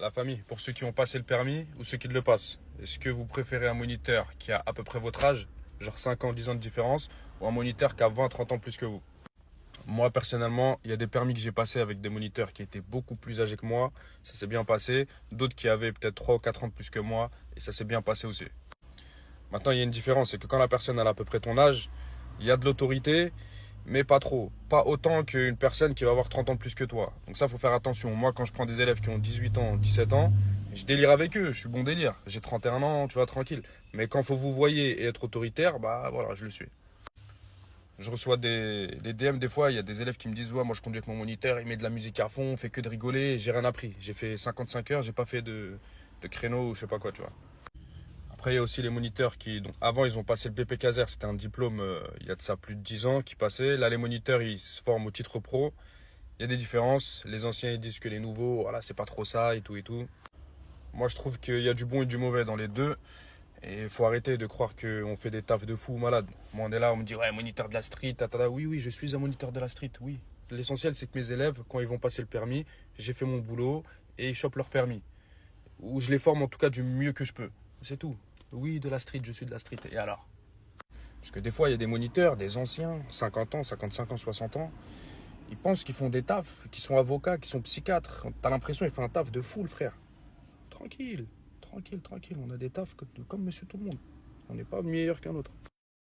La famille, pour ceux qui ont passé le permis ou ceux qui le passent, est-ce que vous préférez un moniteur qui a à peu près votre âge, genre 5 ans, 10 ans de différence, ou un moniteur qui a 20, 30 ans plus que vous? Moi, personnellement, il y a des permis que j'ai passés avec des moniteurs qui étaient beaucoup plus âgés que moi, ça s'est bien passé. D'autres qui avaient peut-être 3 ou 4 ans de plus que moi, et ça s'est bien passé aussi. Maintenant, il y a une différence, c'est que quand la personne a à peu près ton âge, il y a de l'autorité, mais pas trop. Pas autant qu'une personne qui va avoir 30 ans de plus que toi. Donc ça, faut faire attention. Moi, quand je prends des élèves qui ont 18 ans, 17 ans, je délire avec eux, je suis bon délire. J'ai 31 ans, tu vois, tranquille. Mais quand faut vous voyer et être autoritaire, bah voilà, je le suis. Je reçois des DM des fois, il y a des élèves qui me disent ouais, moi je conduis avec mon moniteur, il met de la musique à fond, on fait que de rigoler, j'ai rien appris. J'ai fait 55 heures, j'ai pas fait de créneau ou je sais pas quoi, tu vois. Après, il y a aussi les moniteurs qui, donc, avant, ils ont passé le BP Caser, c'était un diplôme, il y a de ça plus de 10 ans, qui passait. Là, les moniteurs, ils se forment au titre pro. Il y a des différences. Les anciens, ils disent que les nouveaux, voilà, c'est pas trop ça et tout et tout. Moi, je trouve qu'il y a du bon et du mauvais dans les deux. Et il faut arrêter de croire qu'on fait des tafs de fous malades. Moi, on est là, on me dit, ouais, moniteur de la street, tatata. Oui, oui, je suis un moniteur de la street, oui. L'essentiel, c'est que mes élèves, quand ils vont passer le permis, j'ai fait mon boulot et ils chopent leur permis. Ou je les forme en tout cas du mieux que je peux. C'est tout. Oui, de la street, je suis de la street. Et alors? Parce que des fois, il y a des moniteurs, des anciens, 50 ans, 55 ans, 60 ans. Ils pensent qu'ils font des tafs, qu'ils sont avocats, qu'ils sont psychiatres. T'as l'impression qu'ils font un taf de fou, le frère. Tranquille, tranquille, tranquille. On a des tafs comme monsieur tout le monde. On n'est pas meilleur qu'un autre.